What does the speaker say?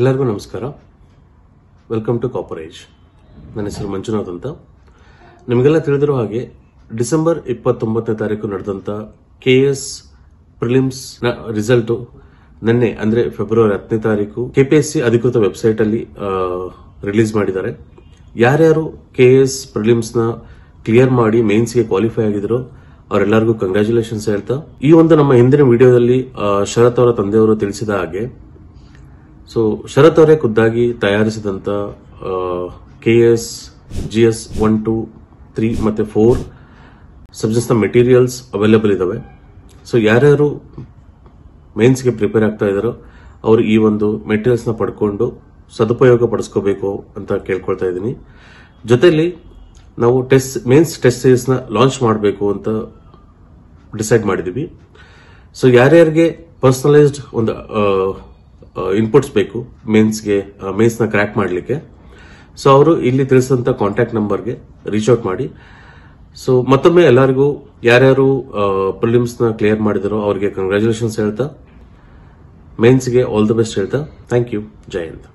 ಎಲ್ಲರಿಗೂ ನಮಸ್ಕಾರ. Welcome to copper age. ನನ್ನ ಹೆಸರು ಮಂಜುನಾಥ್ ಅಂತ. ನಿಮಗೆಲ್ಲ ತಿಳಿದಿರೋ ಹಾಗೆ ಡಿಸೆಂಬರ್ 29ನೇ ತಾರೀಕು ನಡೆದಂತ KS ಪ್ರಿಲಿಮ್ಸ್ ನ ರಿಸಲ್ಟ್ ನಿನ್ನೆ ಅಂದ್ರೆ ಫೆಬ್ರವರಿ 10ನೇ ತಾರೀಕು KPSC ಅಧಿಕೃತ ವೆಬ್ಸೈಟ್ ಅಲ್ಲಿ ರಿಲೀಸ್ ಮಾಡಿದ್ದಾರೆ. ಯಾರ್ಯಾರು KS ಪ್ರಿಲಿಮ್ಸ್ ನ ಕ್ಲಿಯರ್ ಮಾಡಿ ಮೇನ್ಸ್ ಗೆ ಕ್ವಾಲಿಫೈ ಆಗಿದ್ರು ಅವರೆಲ್ಲರಿಗೂ ಕಂಗ್ರಾಚುಲೇಷನ್ಸ್ ಹೇಳ್ತಾ, ಈ ಒಂದು ನಮ್ಮ ಹಿಂದಿನ ವಿಡಿಯೋದಲ್ಲಿ ಶರತ್ ಅವರ ತಂದೆಯವರು ತಿಳಿಸಿದ ಹಾಗೆ ಸೊ ಶರತ್ ಅವರೇ ಖುದ್ದಾಗಿ ತಯಾರಿಸಿದಂತ KS GS 1, 2, 3 ಮತ್ತೆ 4 ಸಬ್ಜೆಕ್ಟ್ಸ್ ನ ಮೆಟೀರಿಯಲ್ಸ್ ಅವೈಲೇಬಲ್ ಇದಾವೆ. ಸೊ ಯಾರ್ಯಾರು ಮೇನ್ಸ್ ಗೆ ಪ್ರಿಪೇರ್ ಆಗ್ತಾ ಇದಾರೋ ಅವರು ಈ ಒಂದು ಮೆಟೀರಿಯಲ್ಸ್ ನ ಪಡ್ಕೊಂಡು ಸದುಪಯೋಗ ಪಡಿಸ್ಕೋಬೇಕು ಅಂತ ಕೇಳ್ಕೊಳ್ತಾ ಇದ್ದೀನಿ. ಜೊತೆಲಿ ನಾವು ಮೇನ್ಸ್ ಟೆಸ್ಟ್ ಸೀರೀಸ್ ನ ಲಾಂಚ್ ಮಾಡಬೇಕು ಅಂತ ಡಿಸೈಡ್ ಮಾಡಿದೀವಿ. ಸೊ ಯಾರ್ಯಾರಿಗೆ ಪರ್ಸನಲೈಸ್ಡ್ ಒಂದು ಇನ್ಪುಟ್ಸ್ ಬೇಕು ಮೇನ್ಸ್ ನ ಕ್ರ್ಯಾಕ್ ಮಾಡಲಿಕ್ಕೆ, ಸೊ ಅವರು ಇಲ್ಲಿ ತಿಳಿಸಿದಂತ ಕಾಂಟ್ಯಾಕ್ಟ್ ನಂಬರ್ಗೆ ರೀಚ್ ಔಟ್ ಮಾಡಿ. ಸೊ ಮತ್ತೊಮ್ಮೆ ಎಲ್ಲರಿಗೂ ಯಾರ್ಯಾರು ಪ್ರಿಲಿಮ್ಸ್ ನ ಕ್ಲಿಯರ್ ಮಾಡಿದಾರೋ ಅವರಿಗೆ ಕಂಗ್ರಾಚುಲೇಷನ್ಸ್ ಹೇಳ್ತಾ, ಮೇನ್ಸ್ಗೆ ಆಲ್ ದಿ ಬೆಸ್ಟ್ ಹೇಳ್ತಾ, ಥ್ಯಾಂಕ್ ಯು. ಜೈ ಹಿಂದ್.